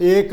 1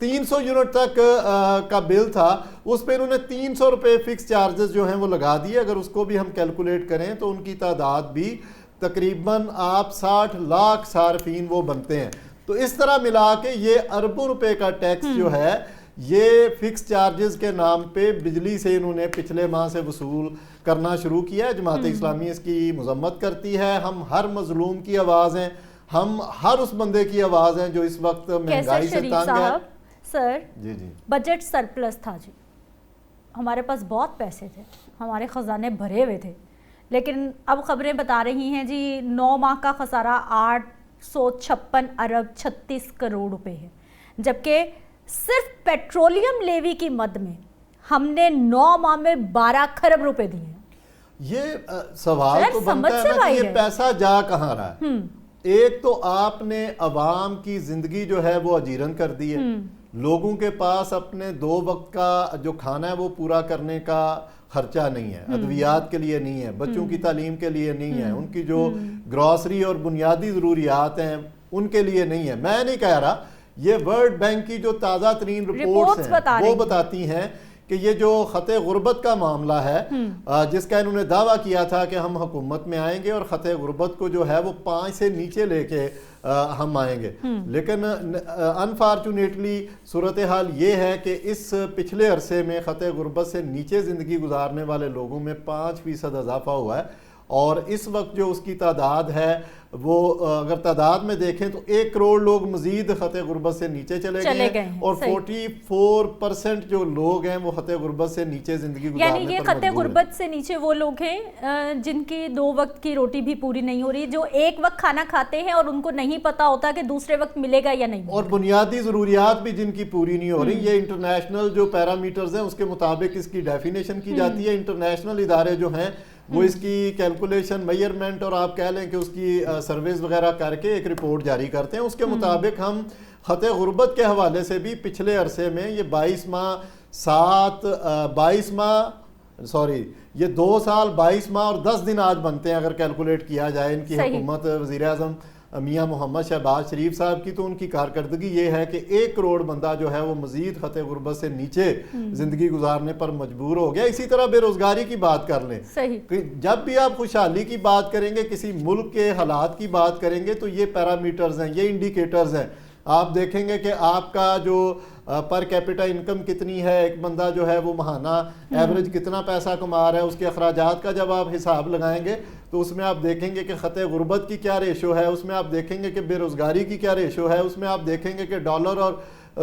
300 unit تک کا بل تھا، اس پہ انہوں نے 300 روپے فکس چارجز جو ہیں وہ لگا دیے. اگر اس کو بھی ہم کیلکولیٹ کریں تو ان کی تعداد بھی تقریباً آپ 60 لاکھ صارفین وہ بنتے ہیں. تو اس طرح ملا کے یہ اربوں روپے کا ٹیکس جو ہے یہ فکس چارجز کے نام پہ بجلی سے انہوں نے پچھلے ماہ سے وصول کرنا شروع کیا ہے. جماعت اسلامی اس کی مذمت کرتی ہے. ہم ہر مظلوم کی آواز ہیں، ہم ہر اس بندے کی آواز ہیں جو اس وقت مہنگائی سے تنگ ہے. سر جی بجٹ سرپلس تھا جی، ہمارے پاس بہت پیسے تھے، ہمارے خزانے بھرے ہوئے تھے، لیکن اب خبریں بتا رہی ہیں جی 9 ماہ کا خسارہ 856 ارب 36 کروڑ روپے ہے، جبکہ صرف پیٹرولیم لیوی کی مد میں ہم نے 9 ماہ میں 12 کھرب روپے دیے ہیں. یہ سوال تو بنتا ہے نا کہ یہ پیسہ جا کہاں رہا ہے. ایک تو آپ نے عوام کی زندگی جو ہے وہ اجیرن کر دی ہے. لوگوں کے پاس اپنے 2 وقت کا جو کھانا ہے وہ پورا کرنے کا خرچہ نہیں ہے، ادویات کے لیے نہیں ہے، بچوں کی تعلیم کے لیے نہیں ہے، ان کی جو گروسری اور بنیادی ضروریات ہیں ان کے لیے نہیں ہے. میں نہیں کہہ رہا، یہ ورلڈ بینک کی جو تازہ ترین رپورٹس ہیں وہ بتاتی ہیں کہ یہ جو خط غربت کا معاملہ ہے جس کا انہوں نے دعویٰ کیا تھا کہ ہم حکومت میں آئیں گے اور خط غربت کو جو ہے وہ 5 سے نیچے لے کے ہم آئیں گے، لیکن انفارچونیٹلی صورتحال یہ ہے کہ اس پچھلے عرصے میں خط غربت سے نیچے زندگی گزارنے والے لوگوں میں 5% اضافہ ہوا ہے. اور اس وقت جو اس کی تعداد ہے وہ اگر تعداد میں دیکھیں تو 1 کروڑ لوگ مزید خط غربت سے نیچے چلے گئے ہیں اور 44% جو لوگ ہیں وہ خط غربت سے نیچے زندگی گزارنے پر مجبور ہیں. یعنی یہ خط غربت سے نیچے وہ لوگ ہیں جن کی 2 وقت کی روٹی بھی پوری نہیں ہو رہی، جو 1 وقت کھانا کھاتے ہیں اور ان کو نہیں پتا ہوتا کہ دوسرے وقت ملے گا یا نہیں، اور بنیادی ضروریات بھی جن کی پوری نہیں ہو رہی. یہ انٹرنیشنل جو پیرامیٹرز ہیں اس کے مطابق اس کی ڈیفینیشن کی جاتی ہے. انٹرنیشنل ادارے جو ہیں وہ اس کی کیلکولیشن میئرمنٹ اور آپ کہہ لیں کہ اس کی سرویز وغیرہ کر کے ایک رپورٹ جاری کرتے ہیں. اس کے مطابق ہم خط غربت کے حوالے سے بھی پچھلے عرصے میں یہ 2 سال 22 ماہ اور 10 دن آج بنتے ہیں اگر کیلکولیٹ کیا جائے ان کی حکومت وزیر اعظم میاں محمد شہباز شریف صاحب کی. تو ان کی کارکردگی یہ ہے کہ 1 کروڑ بندہ جو ہے وہ مزید خط غربت سے نیچے زندگی گزارنے پر مجبور ہو گیا. اسی طرح بے روزگاری کی بات کر لیں، جب بھی آپ خوشحالی کی بات کریں گے، کسی ملک کے حالات کی بات کریں گے تو یہ پیرامیٹرز ہیں، یہ انڈیکیٹرز ہیں. آپ دیکھیں گے کہ آپ کا جو پر کیپٹا انکم کتنی ہے، ایک بندہ جو ہے وہ ماہانہ ایوریج کتنا پیسہ کما رہا ہے، اس کے اخراجات کا جب آپ حساب لگائیں گے تو اس میں آپ دیکھیں گے کہ خط غربت کی کیا ریشو ہے، اس میں آپ دیکھیں گے کہ بے روزگاری کی کیا ریشو ہے، اس میں آپ دیکھیں گے کہ ڈالر اور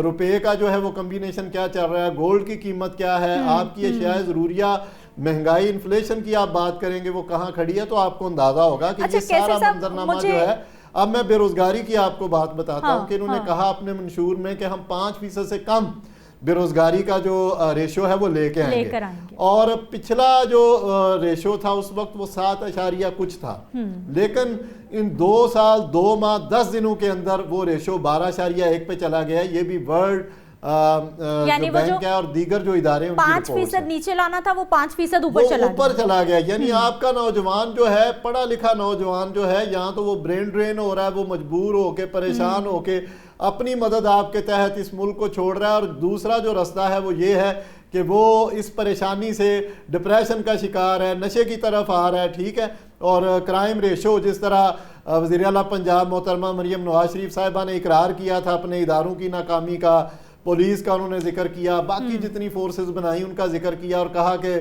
روپے کا جو ہے وہ کمبینیشن کیا چل رہا ہے، گولڈ کی قیمت کیا ہے، آپ کی اشیاء ضروریہ، مہنگائی، انفلیشن کی آپ بات کریں گے وہ کہاں کھڑی ہے. تو آپ کو اندازہ ہوگا کہ یہ سارا منظرنامہ جو ہے. اب میں بے روزگاری کی آپ کو بات بتاتا ہوں کہ انہوں نے کہا اپنے منشور میں کہ ہم 5% سے کم بے روزگاری کا جو ریشو ہے وہ لے کے آئیں گے، اور پچھلا جو ریشو تھا اس وقت وہ 7 کچھ تھا، لیکن ان 2 سال 2 ماہ 10 دنوں کے اندر وہ ریشو 12.1 پہ چلا گیا. یہ بھی ورلڈ یعنی بینک ہے اور دیگر جو ادارے 5% نیچے لانا تھا وہ 5% اوپر چلا گیا. یعنی آپ کا نوجوان جو ہے، پڑھا لکھا نوجوان جو ہے، یہاں تو وہ برین ڈرین ہو رہا ہے، وہ مجبور ہو کے پریشان ہو کے اپنی مدد آپ کے تحت اس ملک کو چھوڑ رہا ہے. اور دوسرا جو رستہ ہے وہ یہ ہے کہ وہ اس پریشانی سے ڈپریشن کا شکار ہے، نشے کی طرف آ رہا ہے. ٹھیک ہے، اور کرائم ریشو جس طرح وزیر اعلیٰ پنجاب محترمہ مریم نواز شریف صاحبہ نے اقرار کیا تھا اپنے اداروں کی ناکامی کا، پولیس کا انہوں نے ذکر کیا، باقی جتنی فورسز بنائی ان کا ذکر کیا اور کہا کہ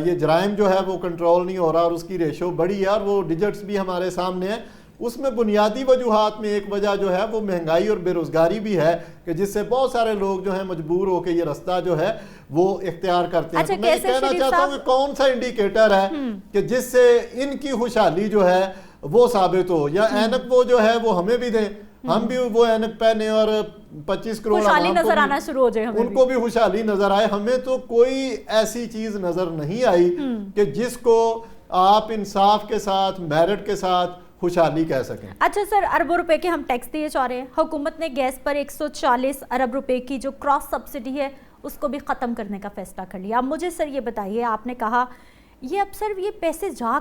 یہ جرائم جو ہے وہ کنٹرول نہیں ہو رہا اور اس کی ریشو بڑی ہے اور وہ ڈیجٹس بھی ہمارے سامنے ہیں. اس میں بنیادی وجوہات میں ایک وجہ جو ہے وہ مہنگائی اور بے روزگاری بھی ہے کہ جس سے بہت سارے لوگ جو ہیں مجبور ہو کے یہ رستہ جو ہے وہ اختیار کرتے ہیں. تو میں یہ کہنا چاہتا ہوں کہ کون سا انڈیکیٹر ہے کہ جس سے ان کی خوشحالی جو ہے وہ ثابت ہو، یا اینک وہ جو ہے وہ ہمیں بھی دیں، ہم بھی وہ اینک پہنے اور 25 کروڑ خوشحالی نظر آنا شروع ہو جائے، ان کو بھی خوشحالی نظر آئے. ہمیں تو کوئی ایسی چیز نظر نہیں آئی کہ جس کو آپ انصاف کے ساتھ، میرٹ کے ساتھ خوشحالی کہہ سکیں. اچھا سر، اربوں روپے کے ہم ٹیکس دیے جا رہے ہیں. حکومت نے گیس پر 140 ارب روپے کی جو کراس سبسڈی ہے اس کو بھی ختم کرنے کا فیصلہ کر لیا. اب مجھے سر یہ بتائیے، آپ نے کہا یہ اب سر یہ پیسے جا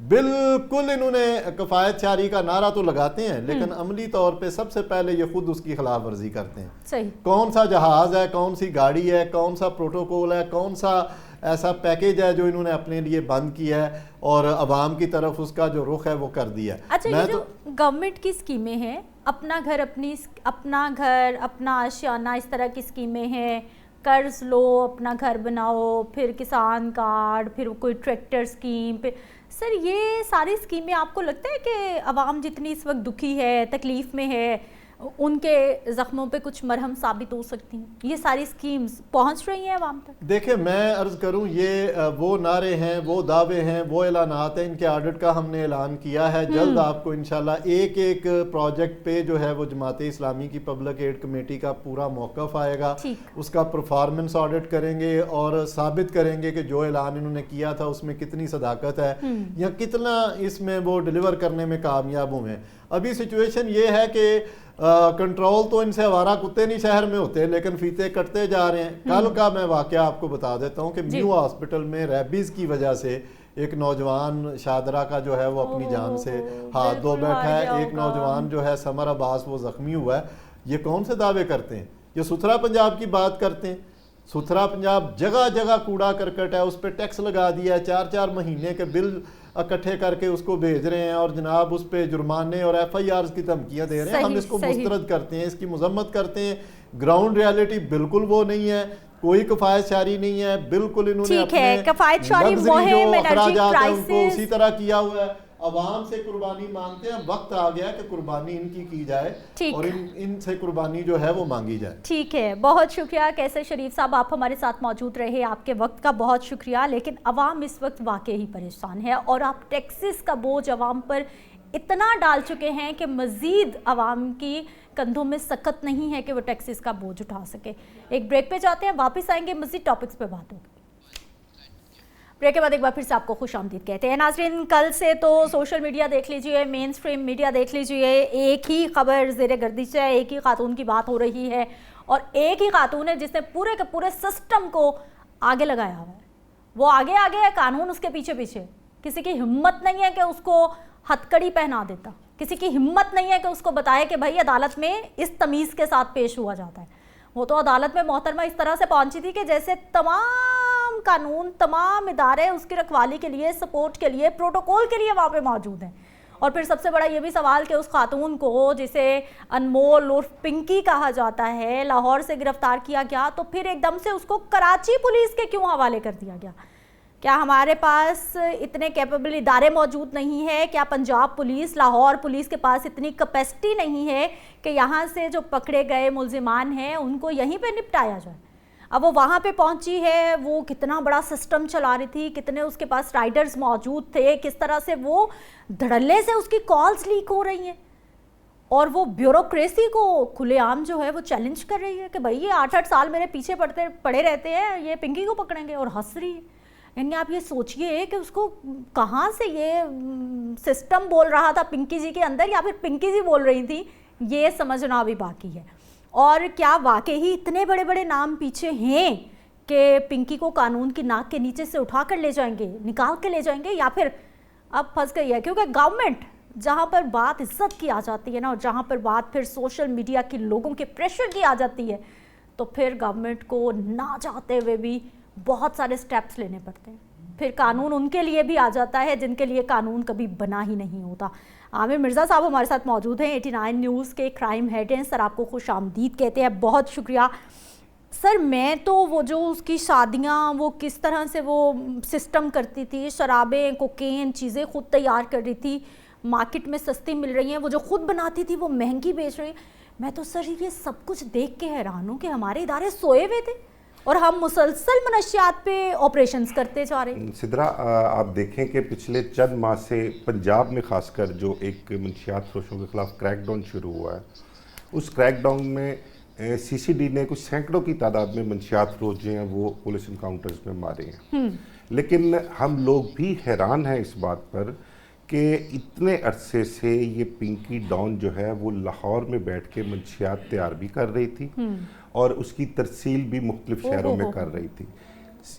بالکل انہوں نے کفایت شاری کا نعرہ تو لگاتے ہیں لیکن عملی طور پہ سب سے پہلے یہ خود اس کی خلاف ورزی کرتے ہیں. صحیح. کون سا جہاز ہے, کون سی گاڑی ہے, کون سا پروٹوکول ہے, کون سا ایسا پیکیج ہے جو انہوں نے اپنے لیے بند کیا ہے اور عوام کی طرف اس کا جو رخ ہے وہ کر دیا ہے. اچھا, یہ جو گورنمنٹ کی اسکیمیں ہیں, اپنا گھر اپنا آشیانہ, اس طرح کی اسکیمیں ہیں, قرض لو اپنا گھر بناؤ, پھر کسان کارڈ, پھر کوئی ٹریکٹر اسکیم, پھر سر یہ ساری اسکیمیں آپ کو لگتا ہے کہ عوام جتنی اس وقت دکھی ہے, تکلیف میں ہے, ان کے زخموں پہ کچھ مرہم ثابت ہو سکتی ہیں؟ یہ ساری اسکیمز پہنچ رہی ہیں عوام تک؟ دیکھیں میں عرض کروں, یہ وہ نعرے ہیں, وہ دعوے ہیں, وہ اعلانات ہیں, ان کے آڈٹ کا ہم نے اعلان کیا ہے. جلد آپ کو انشاءاللہ ایک ایک پروجیکٹ پہ جو ہے وہ جماعت اسلامی کی پبلک ایڈ کمیٹی کا پورا موقف آئے گا. اس کا پرفارمنس آڈٹ کریں گے اور ثابت کریں گے کہ جو اعلان انہوں نے کیا تھا اس میں کتنی صداقت ہے یا کتنا اس میں وہ ڈیلیور کرنے میں کامیاب ہوئے ہیں. ابھی سچویشن یہ ہے کہ کنٹرول تو ان سے آوارہ کتے نہیں شہر میں ہوتے لیکن فیتے کٹتے جا رہے ہیں. کل کا میں واقعہ آپ کو بتا دیتا ہوں کہ میو ہاسپٹل میں ریبیز کی وجہ سے ایک نوجوان شادرہ کا جو ہے وہ اپنی جان سے ہاتھ دھو بیٹھا ہے. ایک نوجوان جو ہے سمر عباس وہ زخمی ہوا ہے. یہ کون سے دعوے کرتے ہیں؟ یہ ستھرا پنجاب کی بات کرتے ہیں. ستھرا پنجاب جگہ جگہ کوڑا کرکٹ ہے, اس پہ ٹیکس لگا دیا ہے, 4-4 مہینے کے بل اکٹھے کر کے اس کو بھیج رہے ہیں اور جناب اس پہ جرمانے اور ایف آئی آرز کی دھمکیاں دے رہے ہیں. ہم اس کو مسترد کرتے ہیں, اس کی مذمت کرتے ہیں. گراؤنڈ ریالٹی بالکل وہ نہیں ہے, کوئی کفایت شاری نہیں ہے. بالکل انہوں نے اپنے لگژری جو اخراجات ہیں ان کو اسی طرح کیا ہوا ہے. عوام سے قربانی مانگتے ہیں, وقت آ گیا کہ قربانی ان کی جائے اور ان سے قربانی جو ہے وہ مانگی جائے. ٹھیک ہے, بہت شکریہ کیسر شریف صاحب, آپ ہمارے ساتھ موجود رہے, آپ کے وقت کا بہت شکریہ. لیکن عوام اس وقت واقعی پریشان ہے اور آپ ٹیکسز کا بوجھ عوام پر اتنا ڈال چکے ہیں کہ مزید عوام کی کندھوں میں سکت نہیں ہے کہ وہ ٹیکسز کا بوجھ اٹھا سکے. ایک بریک پہ جاتے ہیں, واپس آئیں گے, مزید ٹاپکس پہ بات ہوگی. بریک کے بعد ایک بار پھر سے آپ کو خوش آمدید کہتے ہیں. ناظرین, کل سے تو سوشل میڈیا دیکھ لیجئے, مین سٹریم میڈیا دیکھ لیجئے, ایک ہی خبر زیر گردش ہے, ایک ہی خاتون کی بات ہو رہی ہے اور ایک ہی خاتون ہے جس نے پورے کے پورے سسٹم کو آگے لگایا ہوا ہے. وہ آگے آگے ہے, قانون اس کے پیچھے پیچھے. کسی کی ہمت نہیں ہے کہ اس کو ہتھکڑی پہنا دیتا, کسی کی ہمت نہیں ہے کہ اس کو بتائے کہ بھائی عدالت میں اس تمیز کے ساتھ پیش ہوا جاتا ہے. وہ تو عدالت میں محترمہ اس طرح سے پہنچی تھی کہ جیسے تمام قانون, تمام ادارے اس کی رکھوالی کے لیے, سپورٹ کے لیے, پروٹوکول کے لیے وہاں پہ موجود ہیں. اور پھر سب سے بڑا یہ بھی سوال کہ اس خاتون کو جسے انمول اور پنکی کہا جاتا ہے, لاہور سے گرفتار کیا گیا تو پھر ایک دم سے اس کو کراچی پولیس کے کیوں حوالے کر دیا گیا؟ کیا ہمارے پاس اتنے کیپیبل ادارے موجود نہیں ہے؟ کیا پنجاب پولیس, لاہور پولیس کے پاس اتنی کیپیسٹی نہیں ہے کہ یہاں سے جو پکڑے گئے ملزمان ہیں ان کو یہیں پہ نپٹایا جائے؟ اب وہ وہاں پہ پہنچی ہے, وہ کتنا بڑا سسٹم چلا رہی تھی, کتنے اس کے پاس رائڈرز موجود تھے, کس طرح سے وہ دھڑلے سے اس کی کالز لیک ہو رہی ہیں اور وہ بیوروکریسی کو کھلے عام جو ہے وہ چیلنج کر رہی ہے کہ بھائی یہ 8-8 سال میرے پیچھے پڑے رہتے ہیں, یہ پنکی کو پکڑیں گے, اور ہنس رہی ہے. یعنی آپ یہ سوچئے کہ اس کو کہاں سے یہ سسٹم بول رہا تھا پنکی جی کے اندر, یا پھر پنکی جی بول رہی تھی, یہ سمجھنا بھی باقی ہے. اور کیا واقعی اتنے بڑے بڑے نام پیچھے ہیں کہ پنکی کو قانون کی ناک کے نیچے سے اٹھا کر لے جائیں گے, نکال کے لے جائیں گے, یا پھر اب پھنس گئی ہے؟ کیونکہ گورنمنٹ جہاں پر بات عزت کی آ جاتی ہے نا, اور جہاں پر بات پھر سوشل میڈیا کے لوگوں کے پریشر کی آ جاتی ہے, تو پھر گورنمنٹ کو نہ چاہتے ہوئے بھی بہت سارے سٹیپس لینے پڑتے ہیں. پھر قانون ان کے لیے بھی آ جاتا ہے جن کے لیے قانون کبھی بنا ہی نہیں ہوتا. عامر مرزا صاحب ہمارے ساتھ موجود ہیں, 89 نیوز کے کرائم ہیڈ ہیں. سر آپ کو خوش آمدید کہتے ہیں, بہت شکریہ. سر میں تو وہ جو اس کی شادیاں وہ کس طرح سے وہ سسٹم کرتی تھی, شرابیں, کوکین, چیزیں خود تیار کر رہی تھی, مارکیٹ میں سستی مل رہی ہیں, وہ جو خود بناتی تھی وہ مہنگی بیچ رہی. میں تو سر یہ سب کچھ دیکھ کے حیران ہوں کہ ہمارے ادارے سوئے ہوئے تھے اور ہم مسلسل منشیات پہ آپریشنز کرتے جا رہے ہیں. سدرا, آپ دیکھیں کہ پچھلے چند ماہ سے پنجاب میں خاص کر جو ایک منشیات فروشوں کے خلاف کریک ڈاؤن شروع ہوا ہے, اس کریک ڈاؤن میں سی سی ڈی نے کچھ سینکڑوں کی تعداد میں منشیات فروش جو ہیں وہ پولیس انکاؤنٹرز میں مارے ہیں. لیکن ہم لوگ بھی حیران ہیں اس بات پر کہ اتنے عرصے سے یہ پنکی ڈان جو ہے وہ لاہور میں بیٹھ کے منشیات تیار بھی کر رہی تھی اور اس کی ترسیل بھی مختلف شہروں میں کر رہی تھی.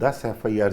10 FIR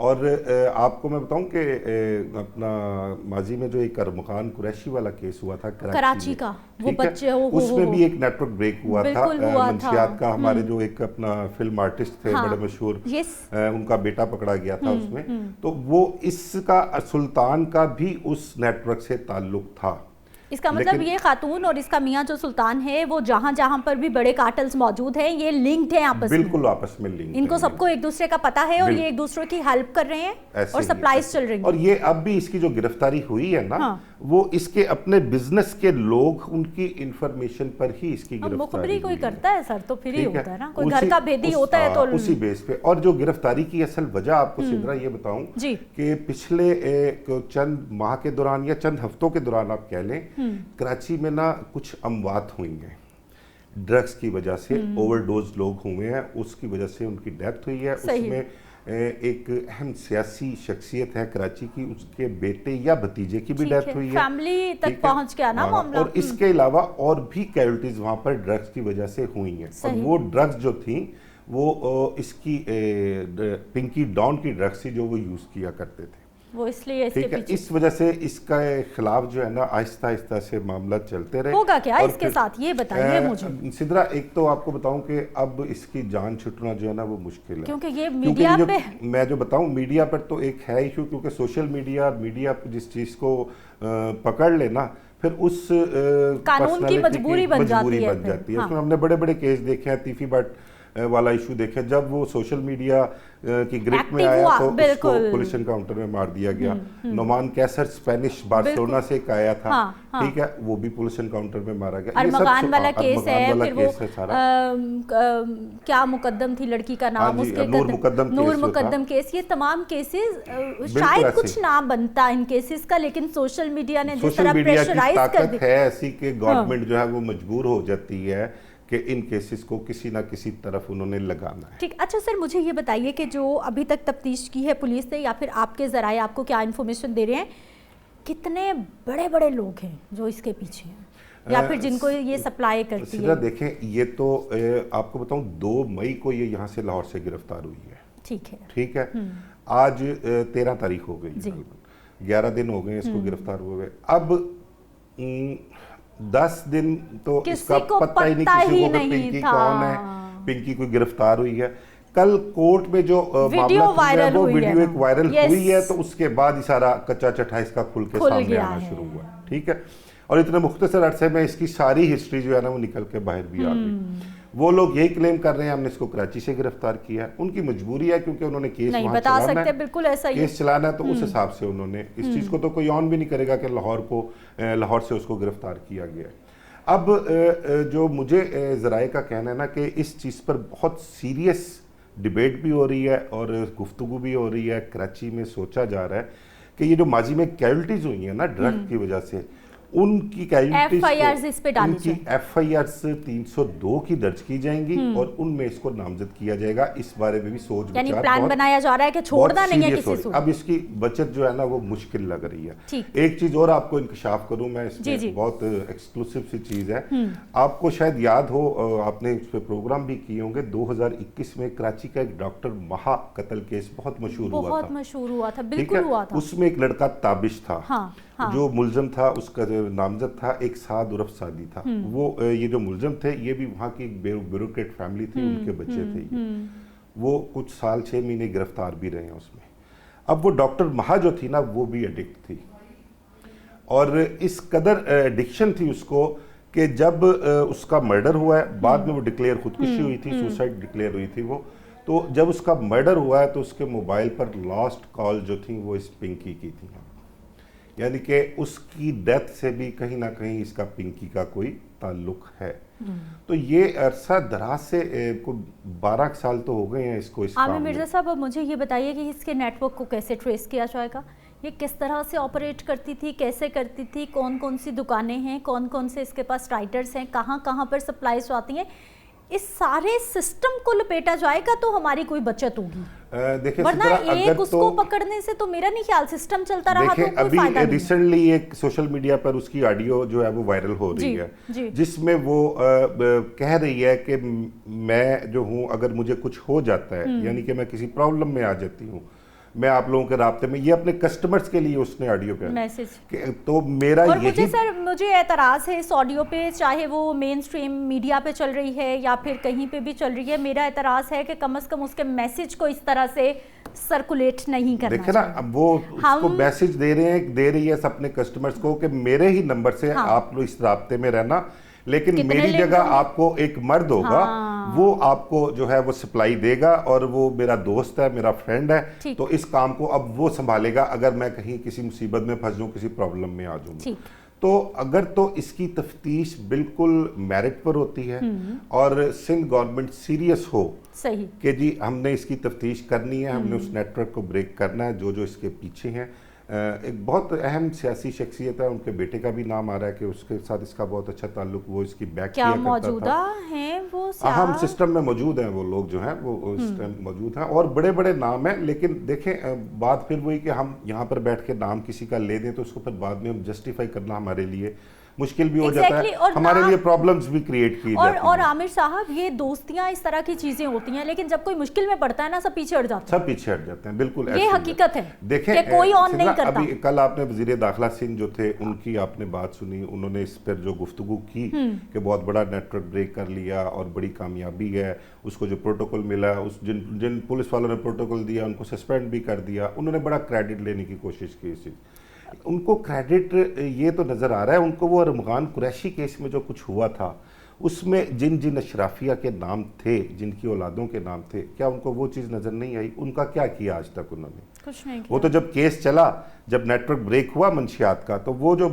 اور آپ کو میں بتاؤں کہ اپنا ماضی میں جو ایک ارمغان قریشی والا کیس ہوا تھا کراچی کا، وہ بچے اس میں بھی ایک نیٹ ورک بریک ہوا تھا منشیات کا. ہمارے جو ایک اپنا فلم آرٹسٹ تھے بڑے مشہور، ان کا بیٹا پکڑا گیا تھا اس میں. تو وہ اس کا سلطان کا بھی اس نیٹ ورک سے تعلق تھا. اس کا مطلب یہ خاتون اور اس کا میاں جو سلطان ہے وہ جہاں جہاں پر بھی بڑے کارٹلز موجود ہیں یہ لنکڈ ہیں آپس میں، بالکل آپس میں لنکڈ، ان کو سب کو ایک دوسرے کا پتہ ہے اور یہ ایک دوسرے کی ہیلپ کر رہے ہیں اور سپلائز چل رہی ہیں. اور یہ اب بھی اس کی جو گرفتاری ہوئی ہے نا، وہ اس کے اپنے بزنس کے لوگ ان کی انفارمیشن پر ہی اس کی گرفتاری. مخبری کوئی کرتا ہے سر تو پھر ہی ہوتا ہے نا، کوئی گھر کا بھیدی ہوتا ہے تو اسی بیس پہ. اور جو گرفتاری کی اصل وجہ آپ کو سدرا یہ بتاؤں کہ پچھلے چند ماہ کے دوران یا چند ہفتوں کے دوران آپ کہہ لیں، کراچی میں نا کچھ اموات ہوئی ہیں ڈرگز کی وجہ سے. اوور ڈوز لوگ ہوئے ہیں، اس کی وجہ سے ان کی ڈیتھ ہوئی ہے. اس میں ایک اہم سیاسی شخصیت ہے کراچی کی، اس کے بیٹے یا بھتیجے کی بھی ڈیتھ ہوئی ہے، فیملی تک پہنچ گیا نا معاملہ. اور اس کے علاوہ اور بھی کیجوالٹیز وہاں پر ڈرگز کی وجہ سے ہوئی ہیں. اور وہ ڈرگز جو تھیں وہ اس کی پنکی ڈان کی ڈرگز تھی جو وہ یوز کیا کرتے تھے. وہ اس لیے اس کے پیچھے اس وجہ سے اس کا خلاف جو ہے نا آہستہ آہستہ سے معاملہ چلتے رہے. ہوگا کیا اس کے ساتھ یہ بتائیے مجھے سدرا. ایک تو آپ کو بتاؤں کہ اب اس کی جان چھٹنا جو ہے نا وہ مشکل ہے، کیونکہ یہ میڈیا پہ میں جو بتاؤں میڈیا پر تو ایک ہے ایشو، کیونکہ سوشل میڈیا جس چیز کو پکڑ لینا پھر اس قانون کی مجبوری بن جاتی ہے. اس میں ہم نے بڑے بڑے کیس دیکھے ہیں. تیفی بٹ والا ایشو دیکھیں، جب وہ سوشل میڈیا کی گرپ میں آیا تو اس کو پولیس انکاؤنٹر میں مار دیا گیا. نعمان کیسر اسپینش بارسلونا سے ایک آیا تھا، ٹھیک ہے، وہ بھی پولیس انکاؤنٹر میں مارا گیا. ارمغان والا کیس ہے، پھر وہ کیا مقدم تھی لڑکی کا نام، اس کے نور مقدم کیس. یہ تمام کیسز شاید کچھ نہ بنتا ان کیسز کا، لیکن سوشل میڈیا نے جس طرح پریشرائز کر دی ہے ایسی کہ گورنمنٹ جو ہے وہ مجبور ہو جاتی ہے کہ ان کیسز کو کسی نہ کسی طرف انہوں نے لگانا ہے. ٹھیک. اچھا سر مجھے یہ بتائیے کہ جو ابھی تک تفتیش کی ہے پولیس نے یا پھر آپ کے ذرائع آپ کو کیا انفارمیشن دے رہے ہیں، کتنے بڑے بڑے لوگ ہیں جو اس کے پیچھے ہیں یا پھر جن کو یہ سپلائی کرتی ہے؟ دیکھیں یہ تو آپ کو بتاؤں 2 مئی کو یہ یہاں سے لاہور سے گرفتار ہوئی ہے. ٹھیک ہے. آج 13 تاریخ ہو گئی، 11 دن ہو گئے اس کو گرفتار ہوئے. اب 10 دن تو اس کا پتہ ہی نہیں کسی کو کہ پنکی کون ہے، پنکی کوئی گرفتار ہوئی ہے. کل کورٹ میں جو معاملہ وہ ویڈیو ایک وائرل ہوئی ہے تو اس کے بعد ہی سارا کچا چٹھا اس کا کھل کے سامنے آنا شروع ہوا. ٹھیک ہے. اور اتنے مختصر عرصے میں اس کی ساری ہسٹری جو ہے نا وہ نکل کے باہر بھی آ گئی. وہ لوگ یہی کلیم کر رہے ہیں ہم نے اس کو کراچی سے گرفتار کیا ہے. ان کی مجبوری ہے کیونکہ انہوں نے کیس وہاں چلانا ہے، بالکل ایسا ہی کیس چلانا ہے، تو اس حساب سے انہوں نے اس چیز کو تو کوئی آن بھی نہیں کرے گا کہ لاہور سے اس کو گرفتار کیا گیا ہے. اب جو مجھے ذرائع کا کہنا ہے نا کہ اس چیز پر بہت سیریس ڈیبیٹ بھی ہو رہی ہے اور گفتگو بھی ہو رہی ہے. کراچی میں سوچا جا رہا ہے کہ یہ جو ماضی میں کیجوالٹیز ہوئی ہیں نا ڈرگ کی وجہ سے، ان کی ایف آئی آرز اس پہ ڈالی جائیں، ایف آئی آرز 302 کی درج کی جائیں گی اور ان میں اس کو نامزد کیا جائے گا. اس بارے میں بھی سوچ بچار یعنی پلان بنایا جا رہا ہے کہ چھوڑنا نہیں ہے کسی صورت. اب اس کی بچت جو ہے نا وہ مشکل لگ رہی ہے. ایک چیز اور آپ کو انکشاف کروں میں، اس میں بہت ایکسکلوسیو سی چیز ہے. آپ کو شاید یاد ہو، آپ نے اس پہ پروگرام بھی کیے ہوں گے، 2021 میں کراچی کا ایک ڈاکٹر مہا قتل کیس بہت مشہور ہوا تھا. بالکل ہوا تھا. اس میں ایک لڑکا تابش تھا، جو ملزم تھا، اس کا نامزد تھا ایک سعد عرف سعدی تھا. وہ یہ جو ملزم تھے یہ بھی وہاں کی ایک بیوروکریٹ فیملی تھی، ان کے بچے تھے. وہ کچھ سال 6 مہینے گرفتار بھی رہے ہیں اس میں. اب وہ ڈاکٹر مہا جو تھی نا وہ بھی ایڈکٹ تھی، اور اس قدر ایڈکشن تھی اس کو کہ جب اس کا مرڈر ہوا ہے، بعد میں وہ ڈکلیئر خودکشی ہوئی تھی، سوسائڈ ڈکلیئر ہوئی تھی وہ. تو جب اس کا مرڈر ہوا ہے تو اس کے موبائل پر لاسٹ کال جو تھیں وہ اس پنکی کی تھی. یعنی کہ اس کی ڈیتھ سے بھی کہیں نہ کہیں اس کا پنکی کا کوئی تعلق ہے. تو یہ عرصہ دراز سے 12 سال تو ہو گئے ہیں اس کو. عامر مرزا صاحب اب مجھے یہ بتائیے کہ اس کے نیٹ ورک کو کیسے ٹریس کیا جائے گا؟ یہ کس طرح سے آپریٹ کرتی تھی، کیسے کرتی تھی، کون کون سی دکانیں ہیں، کون کون سے اس کے پاس رائٹرز ہیں، کہاں کہاں پر سپلائیز آتی ہیں، اس سارے سسٹم کو لپیٹا جائے گا تو ہماری کوئی بچت ہوگی. ورنہ ایک اس کو پکڑنے سے تو میرا نہیں خیال سسٹم چلتا رہا تو کوئی فائدہ نہیں. ریسنٹلی ایک سوشل میڈیا پر اس کی آڈیو جو ہے وہ وائرل ہو رہی ہے، جس میں وہ کہہ رہی ہے کہ میں جو ہوں اگر مجھے کچھ ہو جاتا ہے، یعنی کہ میں کسی پرابلم میں آ جاتی ہوں، میں آپ لوگوں کے رابطے میں, یہ اپنے کسٹمرز کے لیے اس نے آڈیو پہ میسج. تو میرا اور یہی مجھے اعتراض ہے اس آڈیو پہ, چاہے وہ مین اسٹریم میڈیا پہ چل رہی ہے یا پھر کہیں پہ بھی چل رہی ہے, میرا اعتراض ہے کہ کم از کم اس کے میسج کو اس طرح سے سرکولیٹ نہیں کرنا دیکھیں نا, اب وہ اس کو میسج دے رہی ہے اپنے کسٹمرز کو کہ میرے ہی نمبر سے آپ لوگ اس رابطے میں رہنا, لیکن میری جگہ آپ کو ایک مرد ہوگا, وہ آپ کو جو ہے وہ سپلائی دے گا, اور وہ میرا دوست ہے, میرا فرینڈ ہے, تو اس کام کو اب وہ سنبھالے گا اگر میں کہیں کسی مصیبت میں پھنس جاؤں, کسی پرابلم میں آ جاؤں. تو اگر تو اس کی تفتیش بالکل میرٹ پر ہوتی ہے اور سندھ گورنمنٹ سیریس ہو کہ جی ہم نے اس کی تفتیش کرنی ہے, ہم نے اس نیٹ ورک کو بریک کرنا ہے, جو اس کے پیچھے ہیں. ایک بہت اہم سیاسی شخصیت ہے, ان کے بیٹے کا بھی نام آ رہا ہے کہ اس کے ساتھ اس کا بہت اچھا تعلق, وہ اس کی بیک کیا کرتا تھا. موجودہ ہیں وہ اہم سسٹم میں موجود ہیں وہ لوگ جو ہیں, وہ اس ٹائم موجود ہیں, اور بڑے بڑے نام ہیں. لیکن دیکھیں بات پھر وہی کہ ہم یہاں پر بیٹھ کے نام کسی کا لے دیں تو اس کو پھر بعد میں ہم جسٹیفائی کرنا ہمارے لیے مشکل بھی ہو جاتا ہے, ہمارے لیے پرابلمز بھی کریٹ کی جاتی ہیں. اور عامر صاحب, یہ دوستیاں اس طرح کی چیزیں ہوتی ہیں, لیکن جب کوئی مشکل میں پڑتا ہے نا, سب پیچھے ہٹ جاتے ہیں. بالکل یہ حقیقت ہے. دیکھیں کہ کوئی آن نہیں کرتا. ابھی کل آپ نے وزیر داخلہ سنگھ جو تھے, ان کی آپ نے بات سنی, انہوں نے اس پر جو گفتگو کی کہ بہت بڑا نیٹ ورک بریک کر لیا اور بڑی کامیابی ہے, اس کو جو پروٹوکول ملا, جن پولیس والوں نے پروٹوکول دیا ان کو سسپینڈ بھی کر دیا, انہوں نے بڑا کریڈٹ لینے کی کوشش کی. ان کو کریڈٹ یہ تو نظر آ رہا ہے, ان کو وہ ارمغان قریشی کیس میں جو کچھ ہوا تھا اس میں جن اشرافیہ کے نام تھے, جن کی اولادوں کے نام تھے, کیا ان کو وہ چیز نظر نہیں آئی؟ ان کا کیا کیا آج تک انہوں نے؟ کچھ نہیں کیا. وہ تو جب کیس چلا, جب نیٹ ورک بریک ہوا منشیات کا, تو وہ جو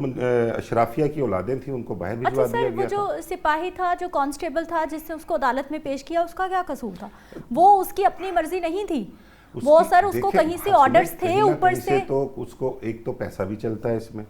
اشرافیہ کی اولادیں تھیں ان کو باہر بھجوا دیا گیا. وہ جو سپاہی تھا, جو کانسٹیبل تھا, جس نے اس کو عدالت میں پیش کیا, اس کا کیا قصور تھا؟ وہ اس کی اپنی مرضی نہیں تھی, وہ سر اس کو کہیں سے آرڈرز تھے اوپر سے. تو اس کو ایک تو پیسہ بھی چلتا ہے اس میں,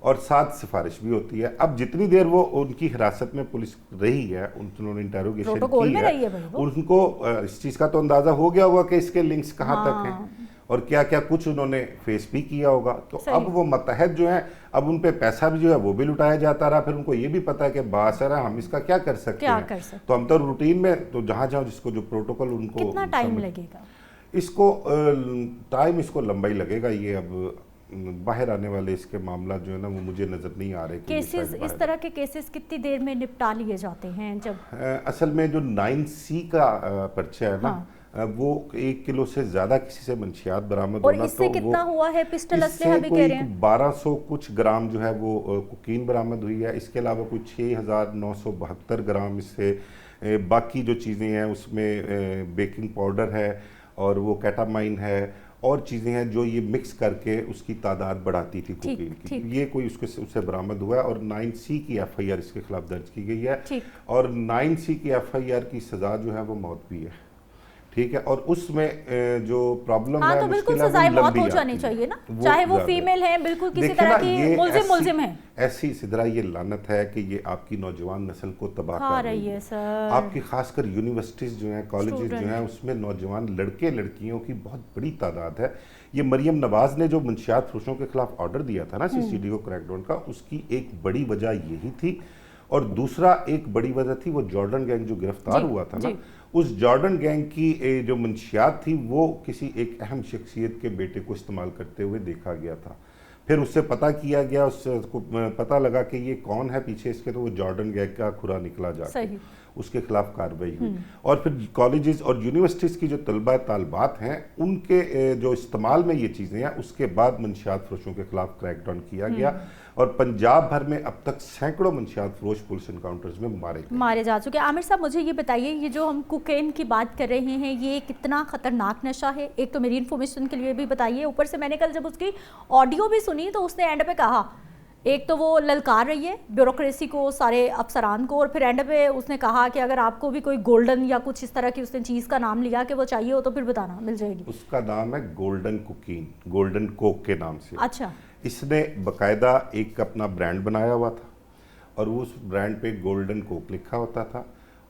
اور ساتھ سفارش بھی ہوتی ہے. اب جتنی دیر وہ ان کی حراست میں پولیس رہی ہے, انہوں نے انٹروگیشن کی ہے, ان کو اس چیز کا تو اندازہ ہو گیا ہوگا کہ اس کے لنکس کہاں تک ہیں اور کیا کیا کچھ انہوں نے فیس بھی کیا ہوگا. تو اب وہ متحد جو ہیں, اب ان پہ پیسہ بھی جو ہے وہ بھی لٹایا جاتا رہا, پھر ان کو یہ بھی پتا ہے کہ باثر ہے, ہم اس کا کیا کر سکتے ہیں. تو ہم تو روٹین میں تو جہاں جس کو جو پروٹوکول ان کو, کتنا ٹائم لگے گا اس کو؟ ٹائم اس کو لمبا ہی لگے گا. یہ اب باہر آنے والے اس کے معاملات جو ہے نا, وہ مجھے نظر نہیں آ رہے. کیسز, اس طرح کے کیسز کتنی دیر میں نپٹا لیے جاتے ہیں؟ جب اصل میں جو 9C کا پرچہ ہے نا, وہ 1 کلو سے زیادہ کسی سے منشیات برآمد ہونا, اور اس سے کتنا ہوا ہے پسٹل اسلحہ بھی کہہ رہے ہیں 1200 کچھ گرام جو ہے وہ کوکین برآمد ہوئی ہے. اس کے علاوہ کوئی 6972 گرام اس سے باقی جو چیزیں ہیں اس میں بیکنگ پاؤڈر ہے, اور وہ کیٹامائن ہے, اور چیزیں ہیں جو یہ مکس کر کے اس کی تعداد بڑھاتی تھی کوکین کی. یہ کوئی اس سے برآمد ہوا ہے, اور 9C کی FIR اس کے خلاف درج کی گئی ہے, اور 9C کی FIR کی سزا جو ہے وہ موت بھی ہے. ٹھیک ہے, اور اس میں جو پرابلم ہے, تو بالکل سزائے موت ہو جانی چاہیے نا, چاہے وہ فیمیل ہیں, بالکل کسی طرح کی ملزم ہیں. ایسی سدرا یہ لعنت ہے کہ یہ آپ کی نوجوان نسل کو تباہ کر رہی ہے. آپ کی خاص کر یونیورسٹیز جو ہیں, کالجز جو ہیں, اس میں نوجوان لڑکے لڑکیوں کی بہت بڑی تعداد ہے. یہ مریم نواز نے جو منشیات فروشوں کے خلاف آرڈر دیا تھا نا CCD کو کریک ڈاؤن کا, اس کی ایک بڑی وجہ یہی تھی, اور دوسرا ایک بڑی وجہ تھی وہ جارڈن گینگ جو گرفتار ہوا تھا نا, اس جارڈن گینگ کی جو منشیات تھی وہ کسی ایک اہم شخصیت کے بیٹے کو استعمال کرتے ہوئے دیکھا گیا تھا. پھر اس سے پتہ کیا گیا, اس کو پتہ لگا کہ یہ کون ہے پیچھے اس کے, تو وہ جارڈن گینگ کا کھرا نکلا جا کے, اس کے خلاف کارروائی ہوئی. اور پھر کالجز اور یونیورسٹیز کی جو طلبہ طالبات ہیں, ان کے جو استعمال میں یہ چیزیں ہیں, اس کے بعد منشیات فروشوں کے خلاف کریک ڈاؤن کیا گیا, اور پنجاب بھر میں اب تک سینکڑوں منشیات فروش پولیس انکاؤنٹرز میں مارے جا چکے. عامر صاحب مجھے یہ بتائیے, یہ جو ہم کوکین کی بات کر رہے ہیں, یہ کتنا خطرناک نشہ ہے؟ ایک تو میری انفارمیشن کے لیے بھی بتائیے, اوپر سے میں نے کل جب اس کی آڈیو بھی سنی تو اس نے اینڈ پہ کہا, ایک تو وہ للکار رہی ہے بیوروکریسی کو, سارے افسران کو, اور پھر اینڈ پہ اس نے کہا کہ اگر آپ کو بھی کوئی گولڈن یا کچھ اس طرح کی اس نے چیز کا نام لیا کہ وہ چاہیے ہو تو پھر بتانا, مل جائے گی. اس کا نام ہے گولڈن کوکین, گولڈن کوک کے نام سے. اچھا. اس نے باقاعدہ ایک اپنا برانڈ بنایا ہوا تھا, اور اس برانڈ پہ گولڈن کوک لکھا ہوتا تھا,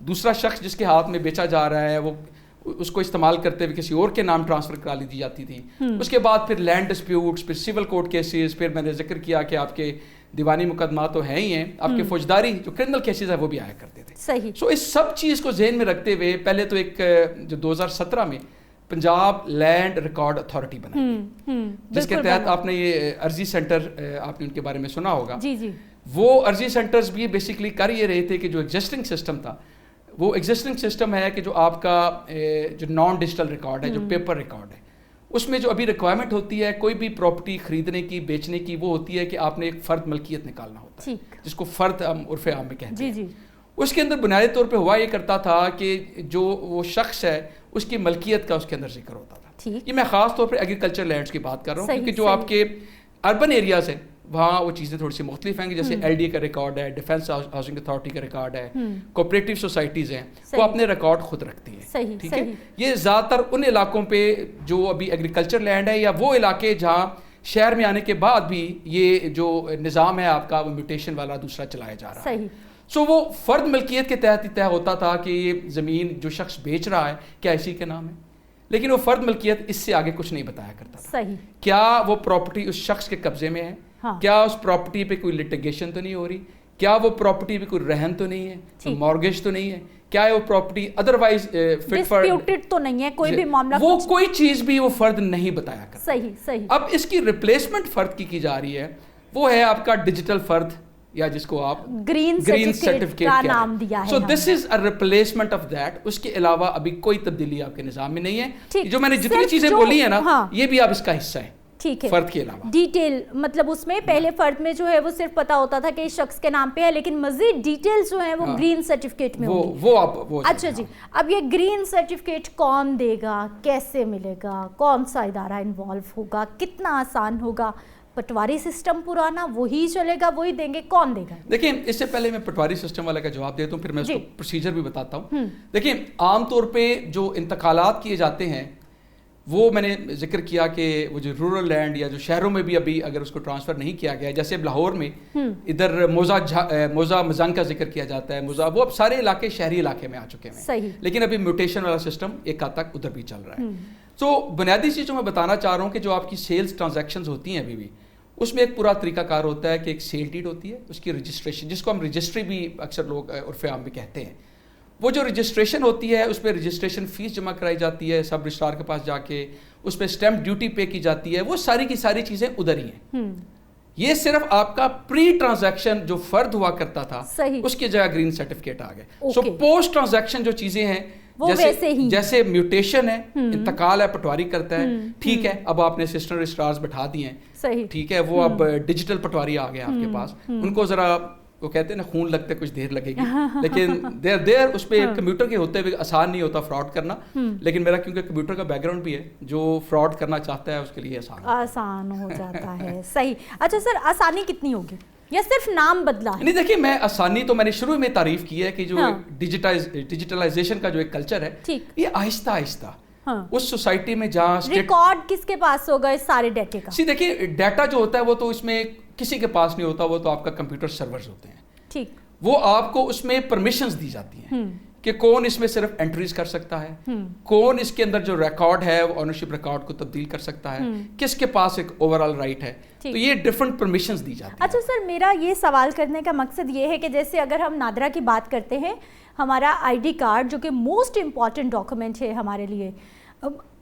دوسرا شخص جس کے ہاتھ میں بیچا جا رہا ہے وہ اس کو استعمال کرتے ہوئے کسی اور کے نام ٹرانسفر کرا لی دی جاتی تھی. اس کے بعد پھر لینڈ ڈسپیوٹس, پھر سول کورٹ کیسز, پھر میں نے ذکر کیا کہ آپ کے دیوانی مقدمات تو ہیں ہی ہیں, آپ کے فوجداری جو کرمنل کیسز ہیں وہ بھی آیا کرتے تھے. صحیح. سو اس سب چیز کو ذہن میں رکھتے ہوئے پہلے تو ایک جو 2017 میں پنجاب لینڈ ریکارڈ اتھارٹی بنائی, جس کے تحت آپ نے یہ عرضی سینٹر آپ نے ان کے بارے میں سنا ہوگا. جی جی. وہ عرضی سینٹرز بھی بیسیکلی کر یہ رہے تھے کہ جو ایگزسٹنگ سسٹم تھا وہ ایگزسٹنگ سسٹم ہے کہ جو آپ کا جو نان ڈیجیٹل ریکارڈ ہے, جو پیپر ریکارڈ ہے, اس میں جو ابھی ریکوائرمنٹ ہوتی ہے کوئی بھی پراپرٹی خریدنے کی, بیچنے کی, وہ ہوتی ہے کہ آپ نے ایک فرد ملکیت نکالنا ہوتا ہے, جس کو فرد ہم عرف عام میں کہتے ہیں. جی جی. اس کے اندر بنیادی طور پہ ہوا یہ کرتا تھا کہ جو وہ شخص ہے اس کی ملکیت کا اس کے اندر ذکر ہوتا تھا. یہ میں خاص طور پہ ایگریکلچر لینڈس کی بات کر رہا ہوں, کیونکہ جو آپ کے اربن ایریاز ہیں وہاں وہ چیزیں تھوڑی سی مختلف ہیں, جیسے ایل ڈی کا ریکارڈ ہے, ڈیفینس ہاؤسنگ اتھارٹی کا ریکارڈ ہے, کوآپریٹو سوسائٹیز ہیں, وہ اپنے ریکارڈ خود رکھتی ہیں. ٹھیک ہے. یہ زیادہ تر ان علاقوں پہ جو ابھی ایگریکلچر لینڈ ہے یا وہ علاقے جہاں شہر میں آنے کے بعد بھی یہ جو نظام ہے آپ کا وہ میوٹیشن والا دوسرا چلایا جا رہا ہے. سو وہ فرد ملکیت کے تحت ہی طے ہوتا تھا کہ یہ زمین جو شخص بیچ رہا ہے کیا اسی کے نام ہے, لیکن وہ فرد ملکیت اس سے آگے کچھ نہیں بتایا کرتا تھا. کیا وہ پراپرٹی اس شخص کے قبضے میں ہے, کیا اس پراپرٹی پہ کوئی لٹیگیشن تو نہیں ہو رہی, کیا وہ پراپرٹی پہ کوئی رہن تو نہیں ہے, مارگیج تو نہیں ہے, کیا وہ property otherwise fit for disputed تو نہیں ہے, کوئی بھی معاملہ, وہ کوئی چیز بھی وہ فرد نہیں بتایا کرتا. صحیح صحیح. اب اس کی ریپلیسمنٹ فرد کی جا رہی ہے, وہ ہے آپ کا ڈیجیٹل فرد یا جس کو آپ گرین سرٹیفکیٹ کا نام دیا ہے. سو دس از اے ریپلیسمنٹ آف دیٹ. اس کے علاوہ ابھی کوئی تبدیلی آپ کے نظام میں نہیں ہے. جو میں نے جتنی چیزیں بولی ہیں نا یہ بھی آپ اس کا حصہ ہیں. ٹھیک ہے. فرد کے علاوہ ڈیٹیل مطلب اس میں پہلے فرد میں جو ہے وہ صرف پتا ہوتا تھا کہ اس شخص کے نام پہ ہے, لیکن مزید ڈیٹیلز جو ہیں وہ گرین سرٹیفکیٹ میں ہوگی. وہ اچھا جی. اب یہ گرین سرٹیفکیٹ کون دے گا, کیسے ملے گا, کون سا ادارہ انوالو ہوگا, کتنا آسان ہوگا, پٹواری سسٹم پرانا وہی چلے گا, وہی دیں گے, کون دے گا؟ دیکھیں اس سے پہلے میں پٹواری سسٹم والا کا جواب دیتا ہوں, پھر میں اس کو پروسیجر بھی بتاتا ہوں. دیکھیں عام طور پہ جو انتقالات کیے جاتے ہیں وہ میں نے ذکر کیا کہ وہ جو رورل لینڈ یا جو شہروں میں بھی ابھی اگر اس کو ٹرانسفر نہیں کیا گیا, جیسے لاہور میں ادھر موزہ مزنگ کا ذکر کیا جاتا ہے, موزہ, وہ اب سارے علاقے شہری علاقے میں آ چکے ہیں, لیکن ابھی میوٹیشن والا سسٹم ایک حد تک ادھر بھی چل رہا ہے. تو بنیادی چیز جو میں بتانا چاہ رہا ہوں کہ جو آپ کی سیلز ٹرانزیکشنز ہوتی ہیں ابھی بھی, اس میں ایک پورا طریقہ کار ہوتا ہے کہ ایک سیل ڈیڈ ہوتی ہے, اس کی رجسٹریشن جس کو ہم رجسٹری بھی اکثر لوگ عرف عام میں کہتے ہیں, وہ جو رجسٹریشن ہوتی ہے اس پہ رجسٹریشن فیس جمع کرائی جاتی ہے سب رجسٹرار کے پاس جا کے, اس پہ اسٹیمپ ڈیوٹی پے کی جاتی ہے, وہ ساری کی ساری چیزیں ادھر ہی ہیں. یہ صرف آپ کا پری ٹرانزیکشن جو فرد ہوا کرتا تھا اس کی جگہ گرین سرٹیفکیٹ آ گئے. سو پوسٹ ٹرانزیکشن جو چیزیں ہیں جیسے میوٹیشن ہے, انتقال ہے, پٹواری کرتا ہے, ٹھیک ہے, اب آپ نے اسسٹنٹ رجسٹرارز بٹھا دیے ہیں, ٹھیک ہے, وہ اب ڈیجیٹل پٹواری آ گیا آپ کے پاس, ان کو ذرا وہ کہتے ہیں نا خون لگتے کچھ دیر لگے گی, لیکن دیر اس پہ کمپیوٹر کے ہوتے ہوئے آسان نہیں ہوتا فراڈ کرنا, لیکن میرا کیونکہ کمپیوٹر کا بیک گراؤنڈ بھی ہے, جو فراڈ کرنا چاہتا ہے اس کے لیے آسان ہو جاتا ہے. صحیح. اچھا سر, آسانی کتنی ہوگی یا صرف نام بدلا ہے؟ نہیں دیکھیے, میں آسانی تو میں نے شروع میں تعریف کی ہے کہ جو ڈیجیٹلائزیشن کا جو ایک کلچر ہے یہ آہستہ آہستہ اس سوسائٹی میں جہاں ریکارڈ کس کے پاس ہوگا اس سارے ڈیٹے کا؟ دیکھیے ڈیٹا جو ہوتا ہے وہ تو اس میں کسی کے پاس نہیں ہوتا, وہ تو آپ کا کمپیوٹر سرورز ہوتے ہیں. ٹھیک. وہ آپ کو اس میں پرمیشنز دی جاتی ہیں کہ کون اس میں صرف انٹریز کر سکتا ہے, کون اس کے اندر جو ریکارڈ ہے وہ اونرشپ ریکارڈ کو تبدیل کر سکتا ہے, کس کے پاس ایک اوور آل رائٹ ہے, تو یہ ڈفرنٹ پرمیشنز دی جاتی ہیں. اچھا سر, میرا یہ سوال کرنے کا مقصد یہ ہے کہ جیسے اگر ہم نادرا کی بات کرتے ہیں, ہمارا آئی ڈی کارڈ جو کہ موسٹ امپورٹنٹ ڈاکومنٹ ہے ہمارے لیے,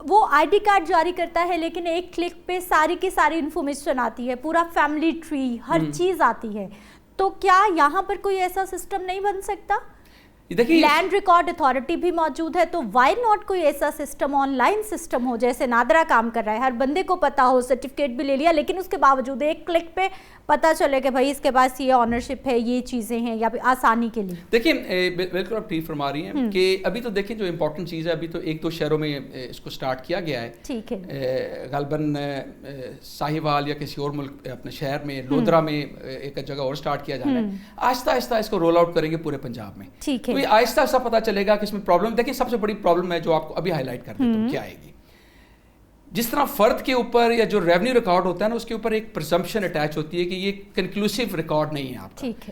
وہ آئی ڈی کارڈ جاری کرتا ہے, لیکن ایک کلک پہ ساری کی ساری انفارمیشن آتی ہے, پورا فیملی ٹری, ہر چیز آتی ہے, تو کیا یہاں پر کوئی ایسا سسٹم نہیں بن سکتا؟ لینڈ ریکارڈ اتھارٹی بھی موجود ہے, تو وائی ناٹ کوئی ایسا سسٹم آن لائن سسٹم ہو جیسے نادرا کام کر رہا ہے, ہر بندے کو پتا ہو, سرٹیفکیٹ بھی لے لیا, لیکن اس کے باوجود ایک کلک پہ پتا چلے کہ بھائی اس کے پاس یہ آنرشپ ہے, یہ چیزیں ہیں, یا آسانی کے لیے. دیکھیں بالکل آپ ٹھیک فرما رہی ہیں کہ ابھی تو دیکھیں جو امپورٹنٹ چیز ہے, ابھی تو ایک دو شہروں میں اس کو سٹارٹ کیا گیا ہے, ٹھیک ہے, غالباً ساہیوال یا کسی اور ملک اپنے شہر میں لودرا میں ایک جگہ اور سٹارٹ کیا جا رہا ہے. آہستہ آہستہ اس کو رول آؤٹ کریں گے پورے پنجاب میں, ٹھیک ہے, تو آہستہ آہستہ پتا چلے گا کہ اس میں پرابلم. دیکھیں سب سے بڑی پرابلم ہے جو آپ کو ابھی ہائی لائٹ کر دیتا ہوں کیا آئے گی. جس طرح فرد کے اوپر یا جو ریونیو ریکارڈ ہوتا ہے نا, اس کے اوپر ایک پرزمپشن اٹیچ ہوتی ہے کہ یہ کنکلوسیو ریکارڈ نہیں ہے آپ کا.